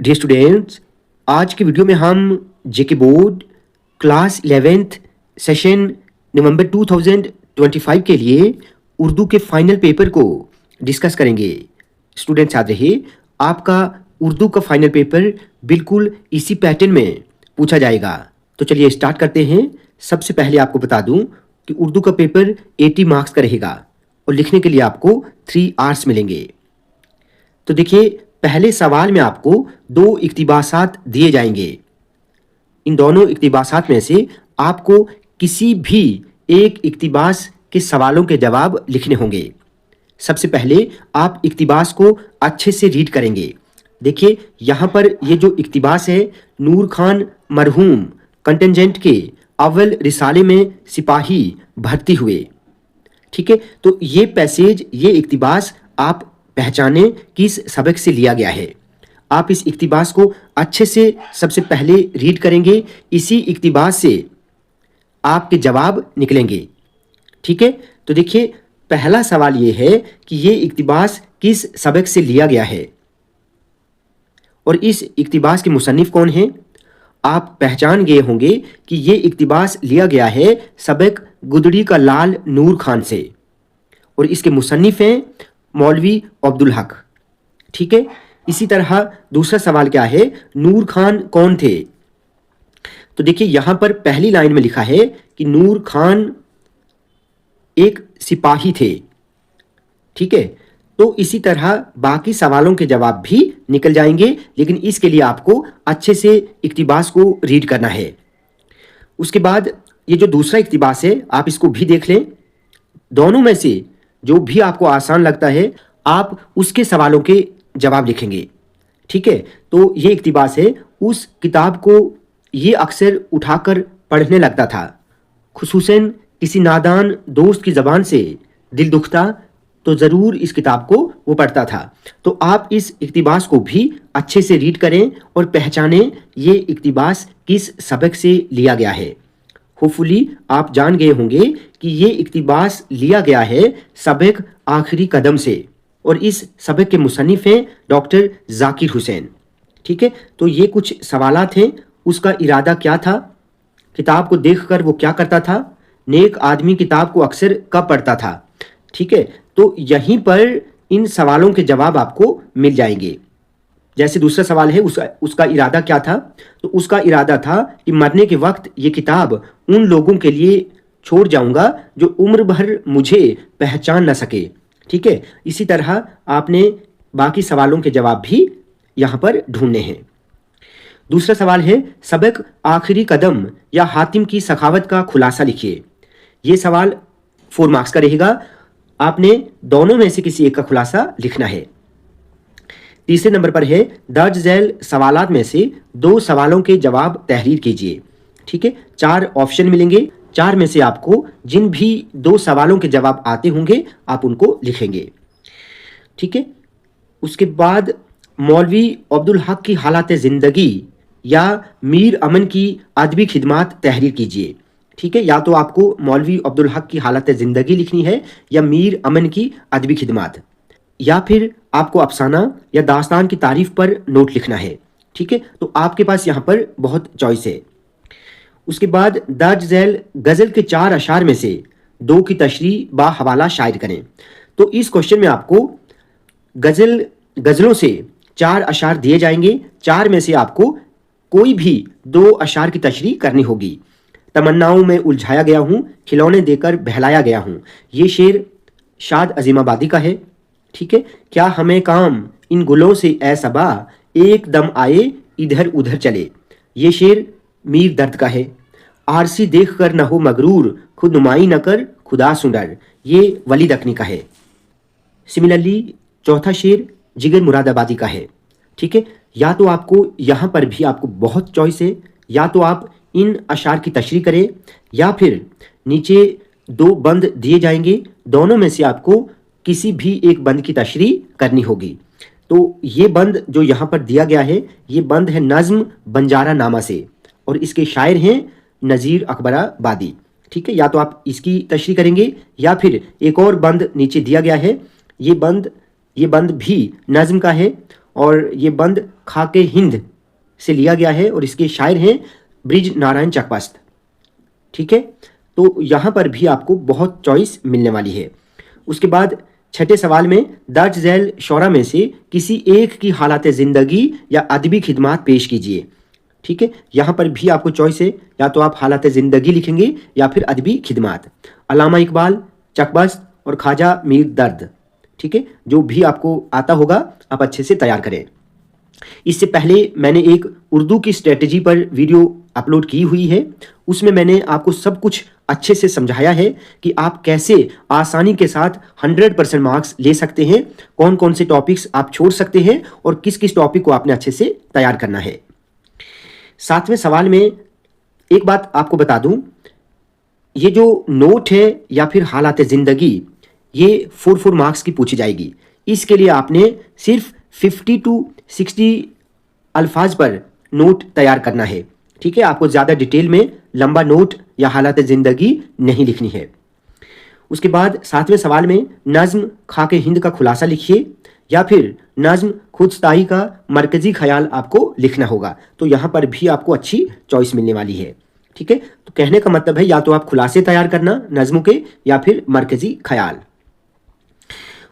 Dear students, आज की video में हम जेके बोर्ड क्लास 11th सेशन नवंबर 2025 के लिए उर्दू के फाइनल पेपर को डिस्कस करेंगे। स्टूडेंट्स याद रहे, आपका उर्दू का फाइनल पेपर बिल्कुल इसी पैटर्न में पूछा जाएगा। तो चलिए स्टार्ट करते हैं। सबसे पहले आपको बता दूं कि उर्दू का पेपर 80 मार्क्स का रहेगा और लिखने के लिए आपको 3 आवर्स मिलेंगे। तो देखिए, पहले सवाल में आपको 2 इक्तिबासात दिए जाएंगे। इन दोनों इक्तिबासात में से आपको किसी भी एक इक्तिबास के सवालों के जवाब लिखने होंगे। सबसे पहले आप इक्तिबास को अच्छे से रीड करेंगे। देखिए, यहाँ पर ये जो इक्तिबास है, नूर खान मरहूम कंटिजेंट के अव्वल रिसाले में सिपाही भर्ती हुए। ठीक है, तो ये पैसेज, ये इक्तिबास आप पहचाने किस सबक से लिया गया है। आप इस इक्तिबास को अच्छे से सबसे पहले रीड करेंगे। इसी इक्तिबास से आपके जवाब निकलेंगे। ठीक है, तो देखिए, पहला सवाल ये है कि ये इक्तिबास किस सबक से लिया गया है और इस इक्तिबास के मुसन्निफ कौन हैं। आप पहचान गए होंगे कि ये इक्तिबास लिया गया है सबक गुदड़ी का लाल नूर खान से और इसके मुसन्निफ हैं मौलवी अब्दुल हक। ठीक है, इसी तरह दूसरा सवाल क्या है, नूर खान कौन थे। तो देखिए, यहां पर पहली लाइन में लिखा है कि नूर खान एक सिपाही थे। ठीक है, तो इसी तरह बाकी सवालों के जवाब भी निकल जाएंगे, लेकिन इसके लिए आपको अच्छे से इक्तिबास को रीड करना है। उसके बाद ये जो दूसरा इक्तिबास है, आप इसको भी देख लें। दोनों में से जो भी आपको आसान लगता है, आप उसके सवालों के जवाब लिखेंगे। ठीक है, तो ये इक्तिबास है, उस किताब को ये अक्सर उठाकर पढ़ने लगता था, खुसूसन किसी नादान दोस्त की ज़बान से दिल दुखता तो ज़रूर इस किताब को वो पढ़ता था। तो आप इस इक्तिबास को भी अच्छे से रीड करें और पहचानें ये इक्तिबास किस सबक से लिया गया है। होपफुली आप जान गए होंगे कि ये इक्तिबास लिया गया है सबक आखिरी कदम से और इस सबक के मुसन्निफ हैं डॉक्टर जाकिर हुसैन। ठीक है, तो ये कुछ सवालात हैं। उसका इरादा क्या था, किताब को देखकर वो क्या करता था, नेक आदमी किताब को अक्सर कब पढ़ता था। ठीक है, तो यहीं पर इन सवालों के जवाब आपको मिल जाएंगे। जैसे दूसरा सवाल है, उसका इरादा क्या था, तो उसका इरादा था कि मरने के वक्त ये किताब उन लोगों के लिए छोड़ जाऊंगा जो उम्र भर मुझे पहचान न सके। ठीक है, इसी तरह आपने बाकी सवालों के जवाब भी यहाँ पर ढूंढने हैं। दूसरा सवाल है, सबक आखिरी कदम या हातिम की सखावत का खुलासा लिखिए। ये सवाल 4 मार्क्स का रहेगा। आपने दोनों में से किसी एक का खुलासा लिखना है। तीसरे नंबर पर है, दर्ज झैल सवालात में से 2 सवालों के जवाब तहरीर कीजिए। ठीक है, 4 ऑप्शन मिलेंगे। 4 में से आपको जिन भी 2 सवालों के जवाब आते होंगे आप उनको लिखेंगे। ठीक है, उसके बाद मौलवी अब्दुल हक की हालात ज़िंदगी या मीर अमन की अदबी खिदमात तहरीर कीजिए। ठीक है, या तो आपको मौलवी अब्दुल हक की हालत ज़िंदगी लिखनी है या मीर अमन की अदबी खिदमात, या फिर आपको अफसाना या दास्तान की तारीफ पर नोट लिखना है। ठीक है, तो आपके पास यहाँ पर बहुत चॉइस है। उसके बाद दर्ज झैल गज़ल के 4 अशार में से 2 की तशरीह बा हवाला शायर करें। तो इस क्वेश्चन में आपको गज़लों से 4 अशार दिए जाएंगे। 4 में से आपको कोई भी 2 अशार की तशरीह करनी होगी। तमन्नाओं में उलझाया गया हूँ, खिलौने देकर बहलाया गया हूँ, ये शेर शाद अजीमाबादी का है। ठीक है, क्या हमें काम इन गुलों से ऐ सबा, एक दम आए इधर उधर चले, ये शेर मीर दर्द का है। आरसी देख कर न हो मगरूर, खुद नुमाई न कर खुदा सुंदर, ये वली दखनी का है। सिमिलरली चौथा शेर जिगर मुरादाबादी का है। ठीक है, या तो आपको यहाँ पर भी आपको बहुत चॉइस है, या तो आप इन अशार की तशरीह करें या फिर नीचे 2 बंद दिए जाएंगे, दोनों में से आपको किसी भी एक बंद की तशरीह करनी होगी। तो ये बंद जो यहाँ पर दिया गया है, ये बंद है नज़्म बंजारा नामा से और इसके शायर हैं नज़ीर अकबराबादी। ठीक है, या तो आप इसकी तशरीह करेंगे या फिर एक और बंद नीचे दिया गया है, ये बंद भी नज़्म का है और ये बंद खाके हिंद से लिया गया है और इसके शायर हैं ब्रिज नारायण चकपस्त। ठीक है, तो यहाँ पर भी आपको बहुत चॉइस मिलने वाली है। उसके बाद छठे सवाल में दर्ज झैल शौरा में से किसी एक की हालात ज़िंदगी या अदबी खिदमात पेश कीजिए। ठीक है, यहाँ पर भी आपको चॉइस है, या तो आप हालात ज़िंदगी लिखेंगे या फिर अदबी खिदमात। अल्लामा इकबाल, चकबस्त और ख्वाजा मीर दर्द। ठीक है, जो भी आपको आता होगा आप अच्छे से तैयार करें। इससे पहले मैंने एक उर्दू की स्ट्रेटजी पर वीडियो अपलोड की हुई है, उसमें मैंने आपको सब कुछ अच्छे से समझाया है कि आप कैसे आसानी के साथ 100% मार्क्स ले सकते हैं, कौन कौन से टॉपिक्स आप छोड़ सकते हैं और किस किस टॉपिक को आपने अच्छे से तैयार करना है। सातवें सवाल में एक बात आपको बता दूं, ये जो नोट है या फिर हालात ज़िंदगी, ये 4 मार्क्स की पूछी जाएगी। इसके लिए आपने सिर्फ 50 to 60 अल्फाज पर नोट तैयार करना है। ठीक है, आपको ज़्यादा डिटेल में लंबा नोट या हालात ज़िंदगी नहीं लिखनी है। उसके बाद सातवें सवाल में नज़्म खाके हिंद का खुलासा लिखिए या फिर नज़्म खुदस्ताई का मरकज़ी ख्याल आपको लिखना होगा। तो यहाँ पर भी आपको अच्छी चॉइस मिलने वाली है। ठीक है, तो कहने का मतलब है या तो आप खुलासे तैयार करना नज़्मों के या फिर मरकज़ी ख्याल।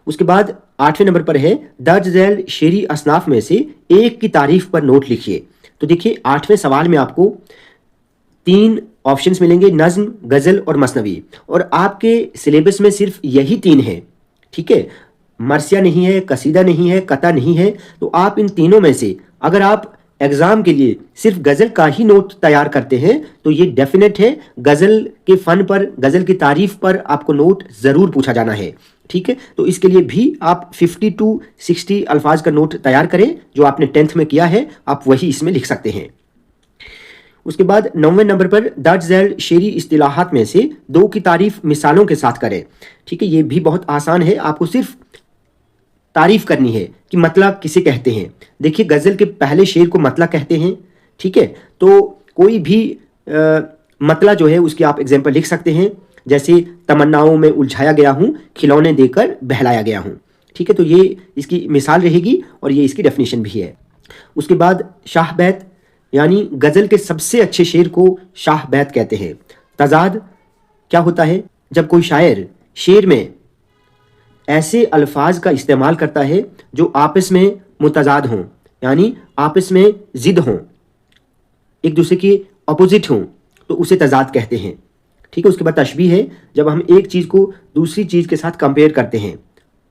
उसके बाद 8वें नंबर पर है दर्ज झैल शेरी असनाफ में से एक की तारीफ पर नोट लिखिए। तो देखिए 8वें सवाल में आपको 3 ऑप्शंस मिलेंगे, नज़्म, गज़ल और मसनवी, और आपके सिलेबस में सिर्फ यही 3 है। ठीक है, मरसिया नहीं है, कसीदा नहीं है, कता नहीं है। तो आप इन तीनों में से अगर आप एग्ज़ाम के लिए सिर्फ गज़ल का ही नोट तैयार करते हैं तो ये डेफिनेट है गज़ल के फ़न पर, गज़ल की तारीफ पर आपको नोट ज़रूर पूछा जाना है। ठीक है, तो इसके लिए भी आप 50 to 60 अल्फाज का नोट तैयार करें, जो आपने 10th में किया है आप वही इसमें लिख सकते हैं। उसके बाद 9वें नंबर पर दर्ज झैल शेरी इस्तिलाहात में से 2 की तारीफ मिसालों के साथ करें। ठीक है, ये भी बहुत आसान है, आपको सिर्फ तारीफ करनी है कि मतला किसे कहते हैं। देखिए गज़ल के पहले शेर को मतला कहते हैं। ठीक है, तो कोई भी मतला जो है उसकी आप एग्जाम्पल लिख सकते हैं, जैसे तमन्नाओं में उलझाया गया हूँ, खिलौने देकर बहलाया गया हूँ। ठीक है, तो ये इसकी मिसाल रहेगी और ये इसकी डेफिनेशन भी है। उसके बाद शाह बैत, यानी गज़ल के सबसे अच्छे शेर को शाह बैत कहते हैं। तजाद क्या होता है? जब कोई शायर शेर में ऐसे अल्फाज का इस्तेमाल करता है जो आपस में मुतजाद हों, यानी आपस में ज़िद हों, एक दूसरे के अपोजिट हों, तो उसे तजाद कहते हैं। ठीक है, उसके बाद तशबीह है, जब हम एक चीज़ को दूसरी चीज़ के साथ कंपेयर करते हैं।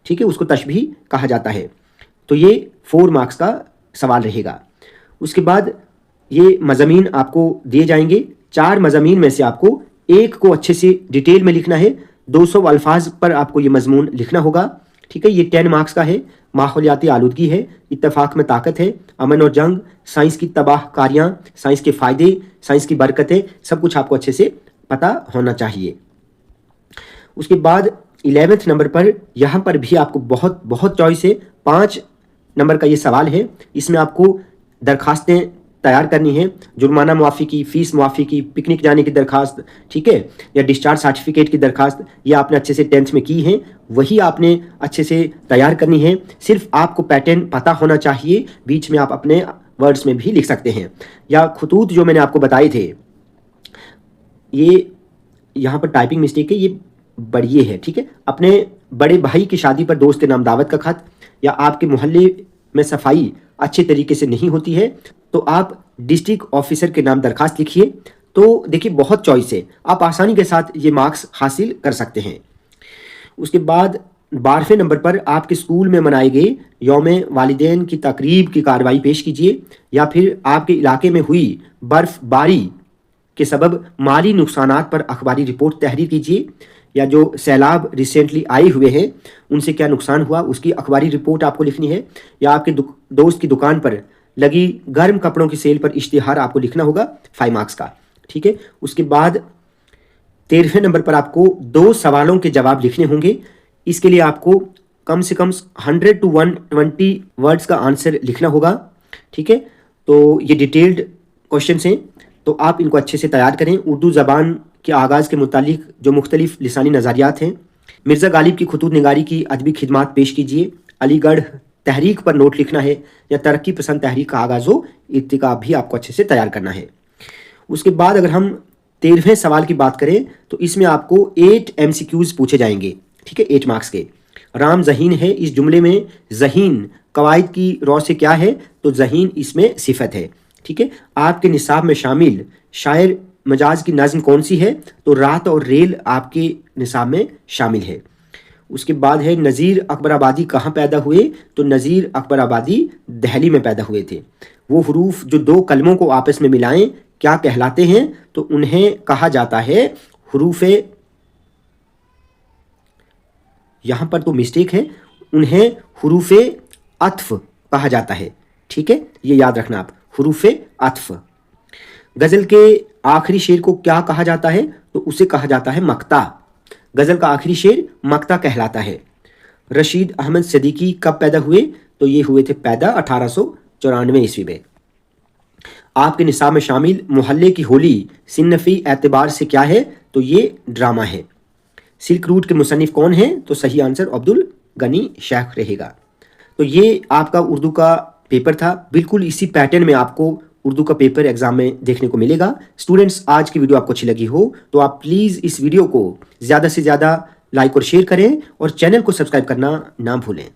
ठीक है, उसको तशबीह कहा जाता है। तो ये 4 मार्क्स का सवाल रहेगा। उसके बाद ये मज़ामीन आपको दिए जाएंगे। 4 मज़ामीन में से आपको एक को अच्छे से डिटेल में लिखना है। 200 अल्फाज पर आपको ये मजमून लिखना होगा। ठीक है, ये 10 मार्क्स का है। माहौलियाती आलूदगी है, इत्तेफाक में ताकत है, अमन और जंग, साइंस की तबाहकारियाँ, साइंस के फ़ायदे, साइंस की बरकतें, सब कुछ आपको अच्छे से पता होना चाहिए। उसके बाद 11वें नंबर पर यहाँ पर भी आपको बहुत बहुत चॉइस है। 5 नंबर का ये सवाल है, इसमें आपको दरखास्तें तैयार करनी है। जुर्माना मुआफ़ी की, फ़ीस मुआफ़ी की, पिकनिक जाने की दरखास्त, ठीक है, या डिस्चार्ज सर्टिफिकेट की दरखास्त, ये आपने अच्छे से 10th में की है, वही आपने अच्छे से तैयार करनी है। सिर्फ आपको पैटर्न पता होना चाहिए, बीच में आप अपने वर्ड्स में भी लिख सकते हैं। या खुतूत जो मैंने आपको बताए थे, ये यहाँ पर टाइपिंग मिस्टेक है, ये बढ़िए है। ठीक है, अपने बड़े भाई की शादी पर दोस्त के नाम दावत का खत, या आपके मोहल्ले में सफाई अच्छे तरीके से नहीं होती है तो आप डिस्ट्रिक्ट ऑफिसर के नाम दरखास्त लिखिए। तो देखिए बहुत चॉइस है, आप आसानी के साथ ये मार्क्स हासिल कर सकते हैं। उसके बाद 12वें नंबर पर आपके स्कूल में मनाए गए यौम वालिदैन की तकरीब की कार्रवाई पेश कीजिए, या फिर आपके इलाके में हुई बर्फबारी के सबब माली नुकसानात पर अखबारी रिपोर्ट तहरीर कीजिए, या जो सैलाब रिसेंटली आए हुए हैं उनसे क्या नुकसान हुआ उसकी अखबारी रिपोर्ट आपको लिखनी है, या आपके दोस्त की दुकान पर लगी गर्म कपड़ों की सेल पर इश्तिहार आपको लिखना होगा 5 मार्क्स का। ठीक है, उसके बाद 13वें नंबर पर आपको 2 सवालों के जवाब लिखने होंगे। इसके लिए आपको कम से कम 100 to 120 वर्ड्स का आंसर लिखना होगा। ठीक है, तो ये डिटेल्ड क्वेश्चन हैं, तो आप इनको अच्छे से तैयार करें। उर्दू ज़बान के आगाज़ के मुतालिक जो मुख्तलिफ लिसानी नज़रियात हैं, मिर्ज़ा गालिब की खुतूत निगारी की अदबी खिदमात पेश कीजिए। अलीगढ़ तहरीक पर नोट लिखना है या तरक्की पसंद तहरीक का आगाज़ हो इत्तिका भी आपको अच्छे से तैयार करना है। उसके बाद अगर हम 13वें सवाल की बात करें तो इसमें आपको 8 MCQs पूछे जाएंगे, ठीक है, 8 मार्क्स के। राम ज़हीन है, इस जुमले में ज़हीन कवायद की रौ से क्या है, तो ज़हीन इसमें सिफत है, ठीक है। आपके निसाब में शामिल शायर मजाज की नज़्म कौन सी है, तो रात और रेल आपके निसाब में शामिल है। उसके बाद है नज़ीर अकबराबादी कहाँ पैदा हुए, तो नज़ीर अकबराबादी दिल्ली में पैदा हुए थे। वो हरूफ जो दो कलमों को आपस में मिलाएं क्या कहलाते हैं, तो उन्हें कहा जाता है हरूफे, यहाँ पर तो मिस्टेक है, उन्हें हरूफे अत्फ कहा जाता है, ठीक है, ये याद रखना आप, हरूफे अत्फ। गज़ल के आखिरी शेर को क्या कहा जाता है, तो उसे कहा जाता है मक्ता। गज़ल का आखिरी शेर मक्ता कहलाता है। रशीद अहमद सिद्दीकी कब पैदा हुए, तो ये हुए थे पैदा 1894 ईस्वी में। आपके निसाब में शामिल मोहल्ले की होली सिन्नफ़ी एतबार से क्या है, तो ये ड्रामा है। सिल्क रूट के मुसन्निफ कौन हैं, तो सही आंसर अब्दुल गनी शेख रहेगा। तो ये आपका उर्दू का पेपर था, बिल्कुल इसी पैटर्न में आपको उर्दू का पेपर एग्जाम में देखने को मिलेगा। स्टूडेंट्स, आज की वीडियो आपको अच्छी लगी हो तो आप प्लीज़ इस वीडियो को ज़्यादा से ज़्यादा लाइक और शेयर करें और चैनल को सब्सक्राइब करना ना भूलें।